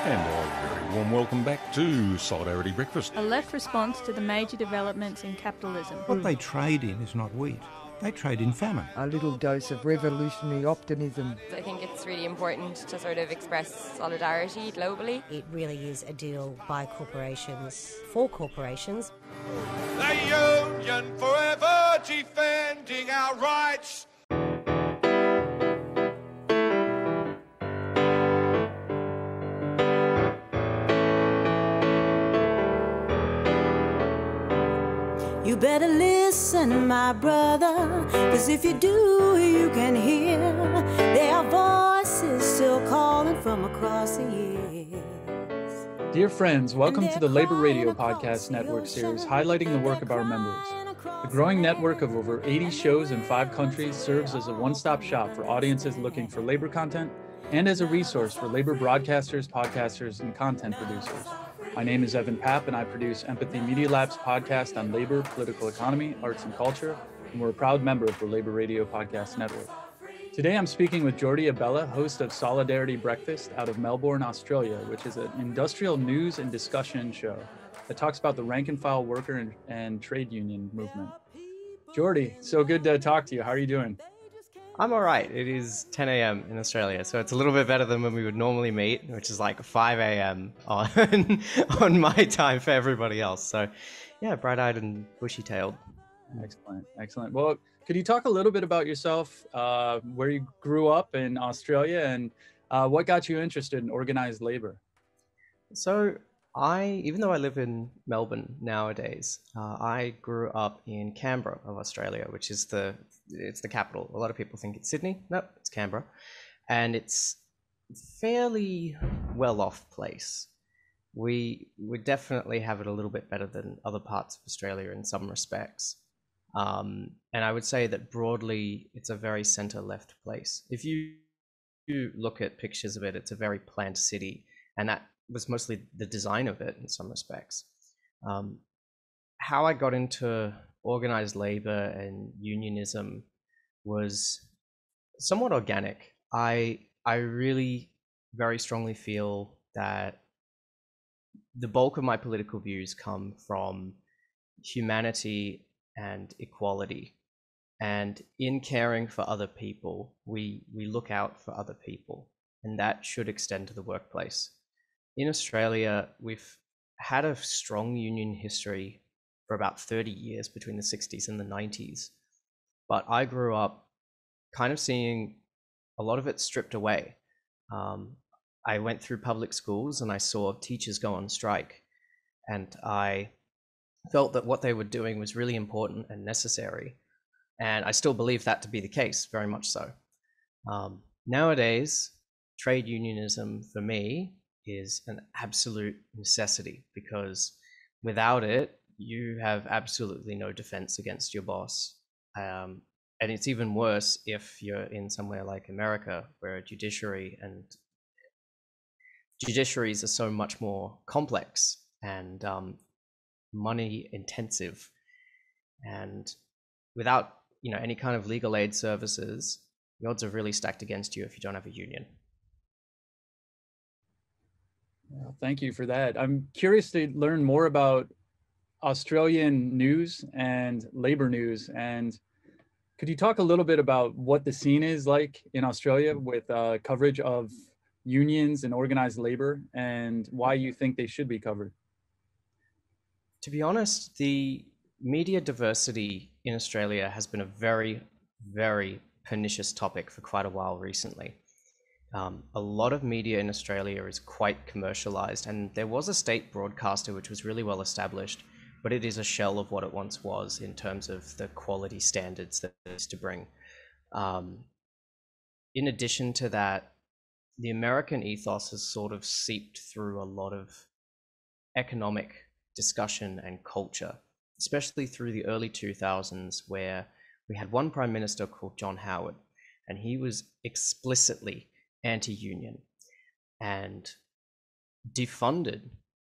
And a very warm welcome back to Solidarity Breakfast. A left response to the major developments in capitalism. What they trade in is not wheat. They trade in famine. A little dose of revolutionary optimism. I think it's really important to sort of express solidarity globally. It really is a deal by corporations, for corporations. The union forever defending our rights. You better listen, my brother, 'cause if you do, you can hear their voices still calling from across the years. Dear friends, welcome to the Labour Radio Podcast Network series highlighting the work of our members. The growing network of over 80 shows in 5 countries serves as a one-stop shop for audiences looking for Labour content and as a resource for Labour broadcasters, podcasters, and content producers. My name is Evan Papp, and I produce Empathy Media Lab's podcast on labor, political economy, arts, and culture, and we're a proud member of the Labour Radio Podcast Network. Today, I'm speaking with Jordie Abela, host of Solidarity Breakfast out of Melbourne, Australia, which is an industrial news and discussion show that talks about the rank-and-file worker and trade union movement. Jordie, so good to talk to you. How are you doing? I'm all right. It is 10 a.m. in Australia, so it's a little bit better than when we would normally meet, which is like 5 a.m. on my time for everybody else. So, yeah, bright-eyed and bushy-tailed. Excellent. Well, could you talk a little bit about yourself, where you grew up in Australia, and what got you interested in organized labor? So, even though I live in Melbourne nowadays, I grew up in Canberra of Australia, which is the capital. A lot of people think it's Sydney. Nope, it's Canberra. And it's a fairly well-off place. We would definitely have it a little bit better than other parts of Australia in some respects. And I would say that broadly, it's a very center-left place. If you look at pictures of it, it's a very planned city. And that was mostly the design of it in some respects. How I got into organized labor and unionism was somewhat organic. I really very strongly feel that the bulk of my political views come from humanity and equality. And in caring for other people, we look out for other people, and that should extend to the workplace. In Australia, we've had a strong union history for about 30 years between the 60s and the 90s. But I grew up kind of seeing a lot of it stripped away. I went through public schools and I saw teachers go on strike. And I felt that what they were doing was really important and necessary. And I still believe that to be the case, very much so. Nowadays, trade unionism for me is an absolute necessity, because without it, you have absolutely no defense against your boss. And it's even worse if you're in somewhere like America, where judiciaries are so much more complex and money intensive. And without any kind of legal aid services, the odds are really stacked against you if you don't have a union. Well, thank you for that. I'm curious to learn more about Australian news and labor news. And could you talk a little bit about what the scene is like in Australia with coverage of unions and organized labor, and why you think they should be covered? To be honest, the media diversity in Australia has been a very, very pernicious topic for quite a while recently. A lot of media in Australia is quite commercialized, and there was a state broadcaster which was really well established, but it is a shell of what it once was in terms of the quality standards that it used to bring. In addition to that, the American ethos has sort of seeped through a lot of economic discussion and culture, especially through the early 2000s, where we had one prime minister called John Howard, and he was explicitly anti-union and defunded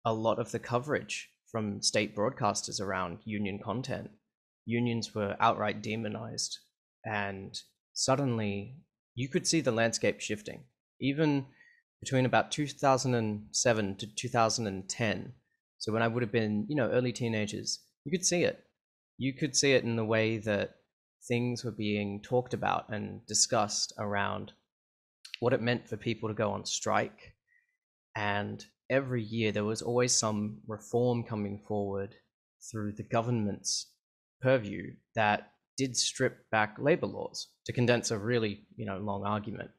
a lot of the coverage from state broadcasters around union content. Unions were outright demonized, and suddenly you could see the landscape shifting. Even between about 2007 to 2010. So when I would have been, early teenagers, you could see it. You could see it in the way that things were being talked about and discussed around what it meant for people to go on strike. And every year there was always some reform coming forward through the government's purview that did strip back labor laws, to condense a really, long argument.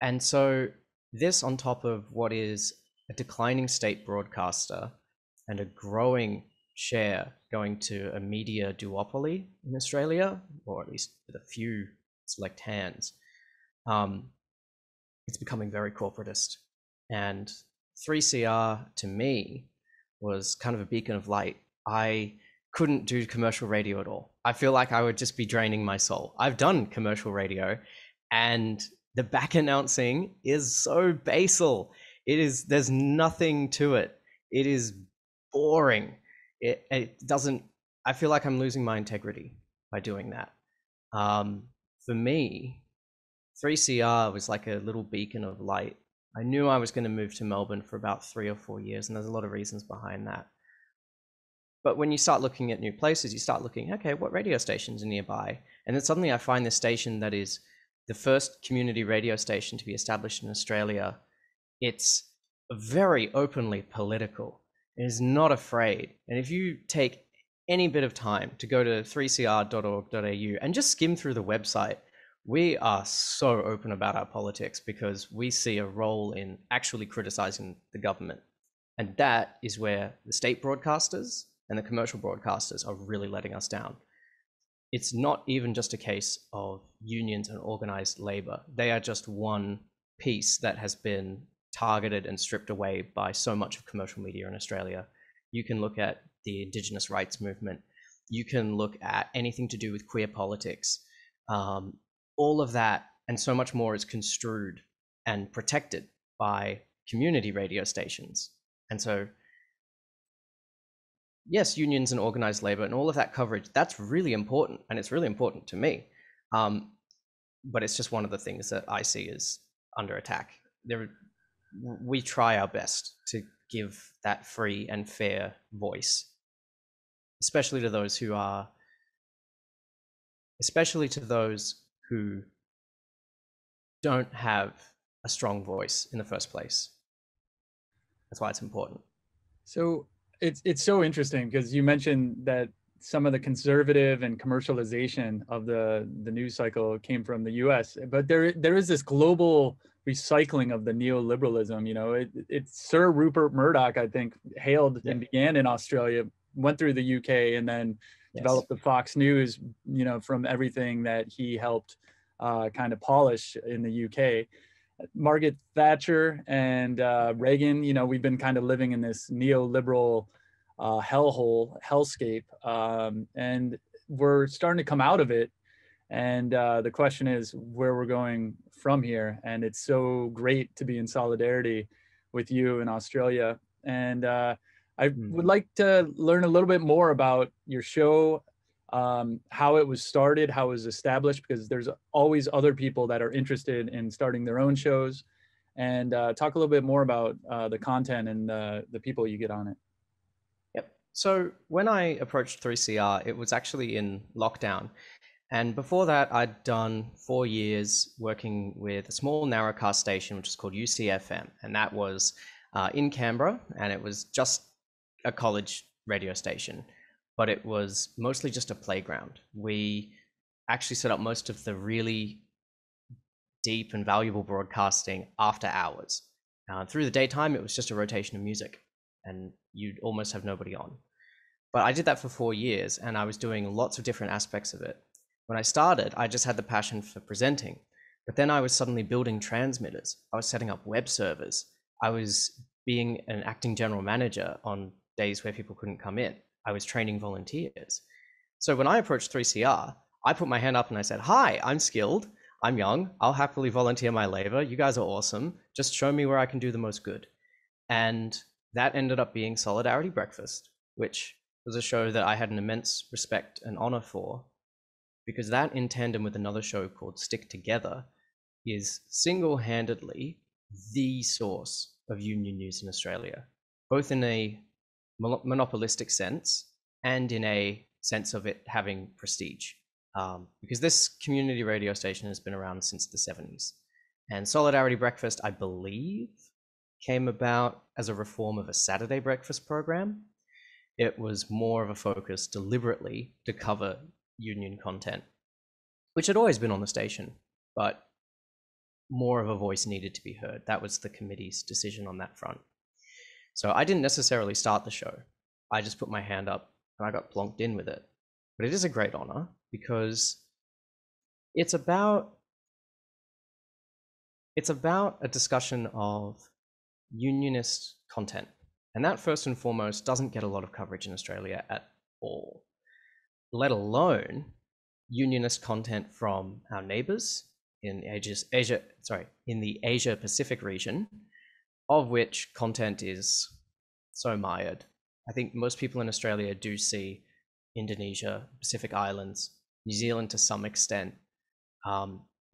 And so this, on top of what is a declining state broadcaster and a growing share going to a media duopoly in Australia, or at least with a few select hands, it's becoming very corporatist. And 3CR to me was kind of a beacon of light. I couldn't do commercial radio at all. I feel like I would just be draining my soul. I've done commercial radio, and the back announcing is so basal. There's nothing to it. It is boring. It doesn't, I feel like I'm losing my integrity by doing that. For me, 3CR was like a little beacon of light. I knew I was going to move to Melbourne for about 3 or 4 years, and there's a lot of reasons behind that. But when you start looking at new places, you start looking, okay, what radio stations are nearby? And then suddenly I find this station that is the first community radio station to be established in Australia. It's very openly political. It is not afraid. And if you take any bit of time to go to 3cr.org.au and just skim through the website, we are so open about our politics because we see a role in actually criticizing the government. And that is where the state broadcasters and the commercial broadcasters are really letting us down. It's not even just a case of unions and organized labor. They are just one piece that has been targeted and stripped away by so much of commercial media in Australia. You can look at the Indigenous rights movement. You can look at anything to do with queer politics. All of that and so much more is construed and protected by community radio stations. And so, yes, unions and organized labor and all of that coverage, that's really important. And it's really important to me. But it's just one of the things that I see is under attack. We try our best to give that free and fair voice, especially to those who don't have a strong voice in the first place. That's why it's important. So it's so interesting because you mentioned that some of the conservative and commercialization of the news cycle came from the US, but there is this global recycling of the neoliberalism. It's Sir Rupert Murdoch, I think, hailed and began in Australia, went through the UK, and then developed the Fox News, from everything that he helped kind of polish in the UK. Margaret Thatcher and Reagan, we've been kind of living in this neoliberal hellscape, and we're starting to come out of it. And the question is where we're going from here. And it's so great to be in solidarity with you in Australia. And I would like to learn a little bit more about your show, how it was started, how it was established, because there's always other people that are interested in starting their own shows. And talk a little bit more about the content and the people you get on it. Yep. So when I approached 3CR, it was actually in lockdown. And before that, I'd done 4 years working with a small narrowcast station, which is called UCFM. And that was in Canberra, and it was just a college radio station, but it was mostly just a playground. We actually set up most of the really deep and valuable broadcasting after hours. Through the daytime, it was just a rotation of music, and you'd almost have nobody on. But I did that for 4 years, and I was doing lots of different aspects of it. When I started, I just had the passion for presenting, but then I was suddenly building transmitters. I was setting up web servers. I was being an acting general manager on days where people couldn't come in. I was training volunteers. So when I approached 3CR, I put my hand up and I said, hi, I'm skilled, I'm young, I'll happily volunteer my labor. You guys are awesome. Just show me where I can do the most good. And that ended up being Solidarity Breakfast, which was a show that I had an immense respect and honor for, because that, in tandem with another show called Stick Together, is single-handedly the source of union news in Australia, both in a monopolistic sense and in a sense of it having prestige. Because this community radio station has been around since the 70s. And Solidarity Breakfast, I believe, came about as a reform of a Saturday breakfast program. It was more of a focus deliberately to cover union content, which had always been on the station, but more of a voice needed to be heard. That was the committee's decision on that front. So I didn't necessarily start the show. I just put my hand up and I got plonked in with it. But it is a great honor because it's about a discussion of unionist content. And that first and foremost doesn't get a lot of coverage in Australia at all, let alone unionist content from our neighbors in the Asia Pacific region, of which content is so mired. I think most people in Australia do see Indonesia, Pacific Islands, New Zealand to some extent,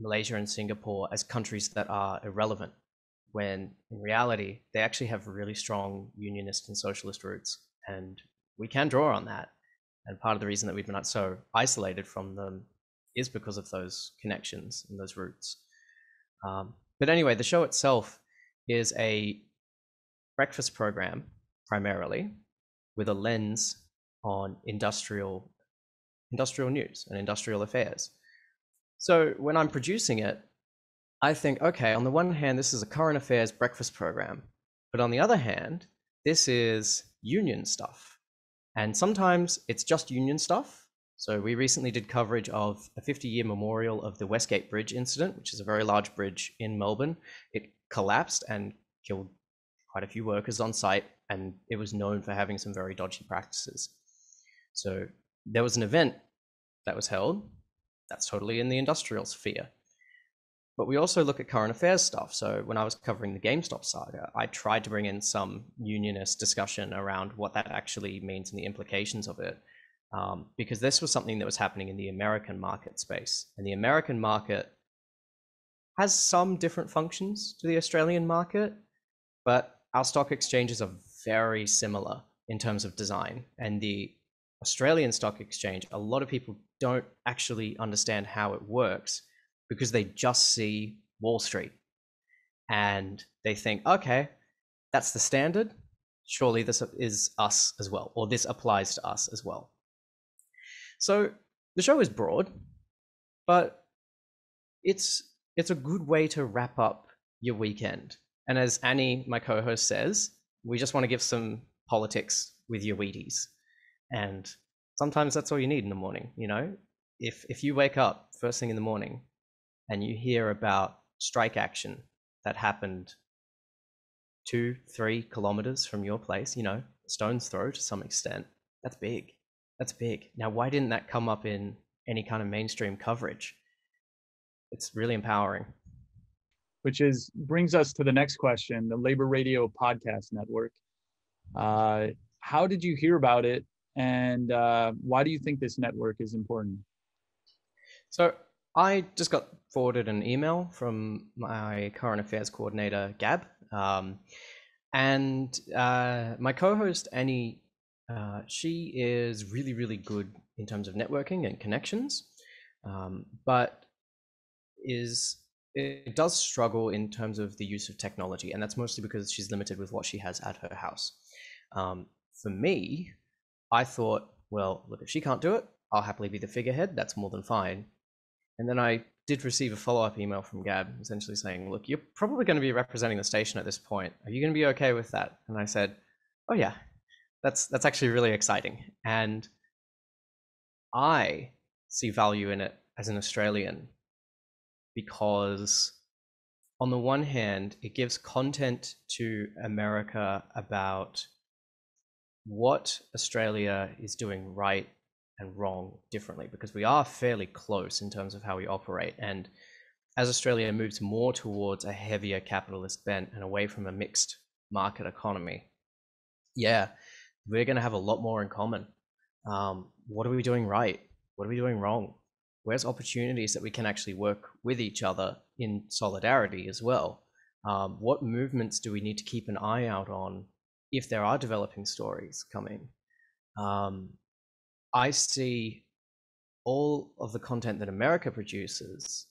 Malaysia and Singapore as countries that are irrelevant, when in reality, they actually have really strong unionist and socialist roots. And we can draw on that. And part of the reason that we've been so isolated from them is because of those connections and those roots. But anyway, the show itself is a breakfast program, primarily, with a lens on industrial news and industrial affairs. So when I'm producing it, I think, okay, on the one hand, this is a current affairs breakfast program, but on the other hand, this is union stuff. And sometimes it's just union stuff. So we recently did coverage of a 50-year memorial of the Westgate Bridge incident, which is a very large bridge in Melbourne. It collapsed and killed quite a few workers on site, and it was known for having some very dodgy practices. So there was an event that was held that's totally in the industrial sphere. But we also look at current affairs stuff. So when I was covering the GameStop saga, I tried to bring in some unionist discussion around what that actually means and the implications of it. Because this was something that was happening in the American market space. And the American market has some different functions to the Australian market, but our stock exchanges are very similar in terms of design. And the Australian stock exchange, a lot of people don't actually understand how it works because they just see Wall Street and they think, okay, that's the standard. Surely this is us as well, or this applies to us as well. So the show is broad, but it's a good way to wrap up your weekend. And as Annie, my co-host, says, we just want to give some politics with your Wheaties. And sometimes that's all you need in the morning, you know? If you wake up first thing in the morning and you hear about strike action that happened 2-3 kilometers from your place, you know, stone's throw to some extent, that's big. That's big. Now, why didn't that come up in any kind of mainstream coverage? It's really empowering. Which brings us to the next question, the Labor Radio Podcast Network. How did you hear about it, and why do you think this network is important? So I just got forwarded an email from my current affairs coordinator, Gab, and my co-host, Annie, she is really, really good in terms of networking and connections, but it does struggle in terms of the use of technology, and that's mostly because she's limited with what she has at her house. For me, I thought, well, look, if she can't do it, I'll happily be the figurehead. That's more than fine. And then I did receive a follow-up email from Gab, essentially saying, look, you're probably going to be representing the station at this point. Are you going to be okay with that? And I said, oh yeah, that's actually really exciting. And I see value in it as an Australian because on the one hand, it gives content to America about what Australia is doing right and wrong differently, because we are fairly close in terms of how we operate. And as Australia moves more towards a heavier capitalist bent and away from a mixed market economy, yeah, we're going to have a lot more in common. What are we doing right? What are we doing wrong? Where's opportunities that we can actually work with each other in solidarity as well? What movements do we need to keep an eye out on if there are developing stories coming? I see all of the content that America produces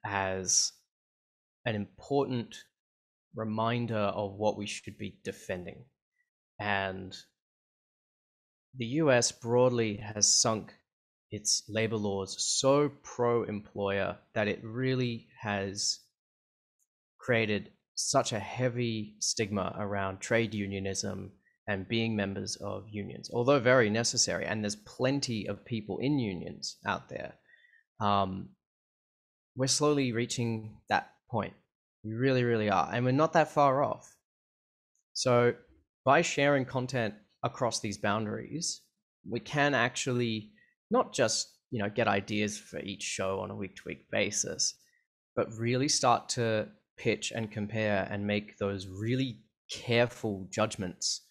as an important reminder of what we should be defending. And the US broadly has sunk its labor laws so pro-employer that it really has created such a heavy stigma around trade unionism and being members of unions, although very necessary. And there's plenty of people in unions out there. We're slowly reaching that point. We really, really are. And we're not that far off. So by sharing content across these boundaries, we can actually not just, get ideas for each show on a week-to-week basis, but really start to pitch and compare and make those really careful judgments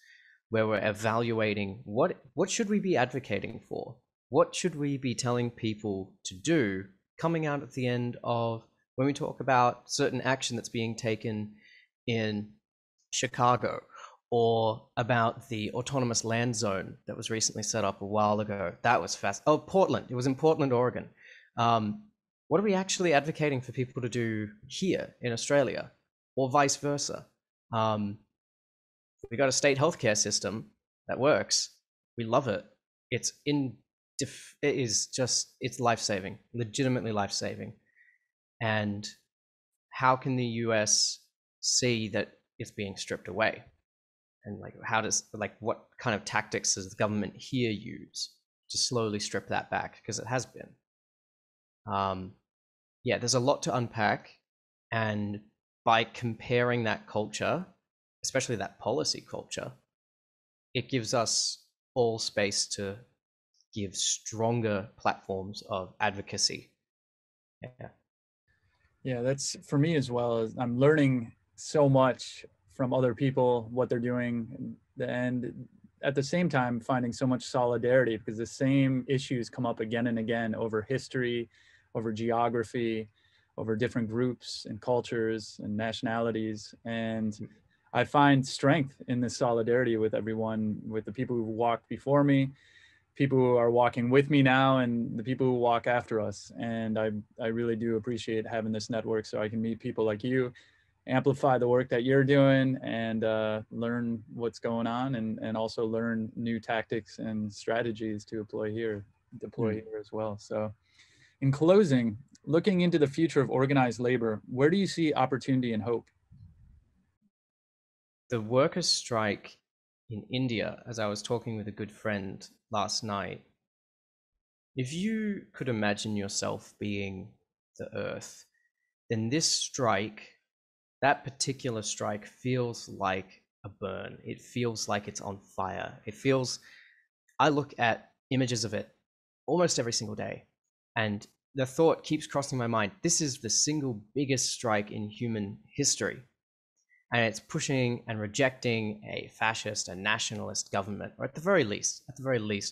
where we're evaluating what should we be advocating for? What should we be telling people to do coming out at the end of when we talk about certain action that's being taken in Chicago, or about the autonomous land zone that was recently set up a while ago. That was fast. Oh, Portland. It was in Portland, Oregon. What are we actually advocating for people to do here in Australia, or vice versa? We got a state healthcare system that works. We love it. It's life-saving, legitimately life-saving. And how can the US see that it's being stripped away? And what kind of tactics does the government here use to slowly strip that back? Because it has been. There's a lot to unpack. And by comparing that culture, especially that policy culture, it gives us all space to give stronger platforms of advocacy. Yeah, that's for me as well. I'm learning so much from other people, what they're doing, and at the same time finding so much solidarity, because the same issues come up again and again over history, over geography, over different groups and cultures and nationalities. And I find strength in this solidarity with everyone, with the people who walked before me, people who are walking with me now, and the people who walk after us. And I really do appreciate having this network so I can meet people like you, amplify the work that you're doing, and learn what's going on, and also learn new tactics and strategies to deploy here as well. So in closing, looking into the future of organized labor, where do you see opportunity and hope? The workers' strike in India, as I was talking with a good friend last night, if you could imagine yourself being the earth, then this strike, that particular strike, feels like a burn. It feels like it's on fire. I look at images of it almost every single day, and the thought keeps crossing my mind. This is the single biggest strike in human history. And it's pushing and rejecting a fascist and nationalist government, or at the very least,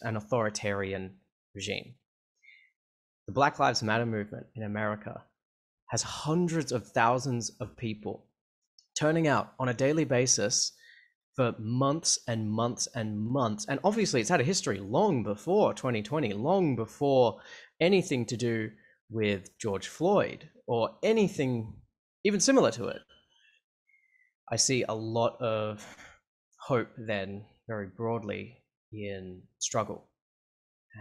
an authoritarian regime. The Black Lives Matter movement in America has hundreds of thousands of people turning out on a daily basis for months and months and months. And obviously it's had a history long before 2020, long before anything to do with George Floyd or anything even similar to it. I see a lot of hope then, very broadly, in struggle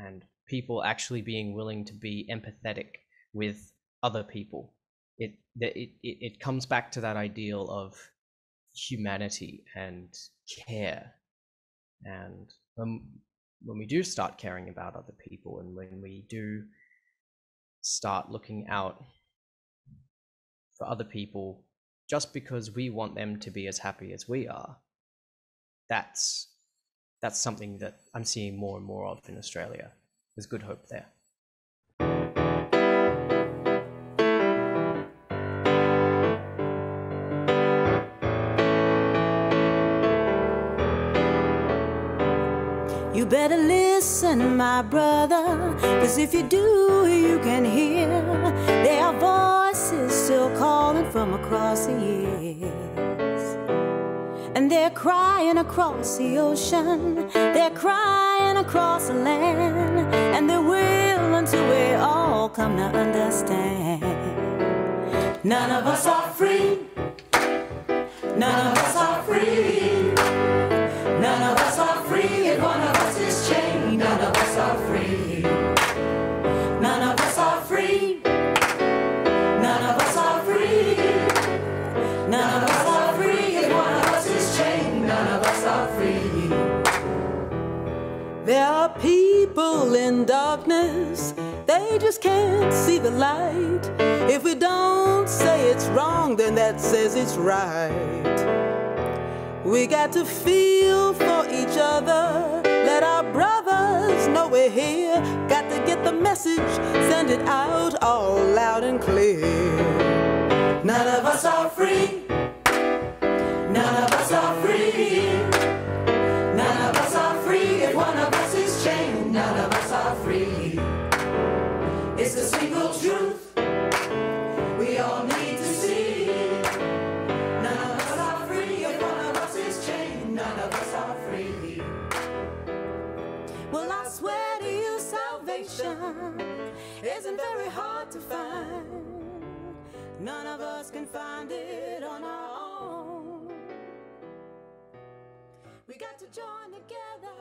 and people actually being willing to be empathetic with other people. It comes back to that ideal of humanity and care. And when we do start caring about other people, and when we do start looking out for other people just because we want them to be as happy as we are, that's something that I'm seeing more and more of in Australia. There's good hope there. You better listen, my brother, 'cause if you do, you can hear there are voices still calling from across the years. And they're crying across the ocean, they're crying across the land, and they will until we all come to understand. None of us are free, none of us are free, none of us are free, if one of us is chained, none of us are free. None of us are free, none of us are free, none of us are free, if one of us is chained, none of us are free. There are people in darkness, they just can't see the light. If we don't say it's wrong, then that says it's right. We got to feel for each other, let our brothers know we're here. Got to get the message, send it out all loud and clear. None of us are free, none of us are free, none of us are free, if one of us is chained, none of us are free. It's the single truth we all need to see. None of us are free, if one of us is chained, none of us are free. Well, I swear to you, salvation isn't very hard to find. None of us can find it on our own. We got to join together.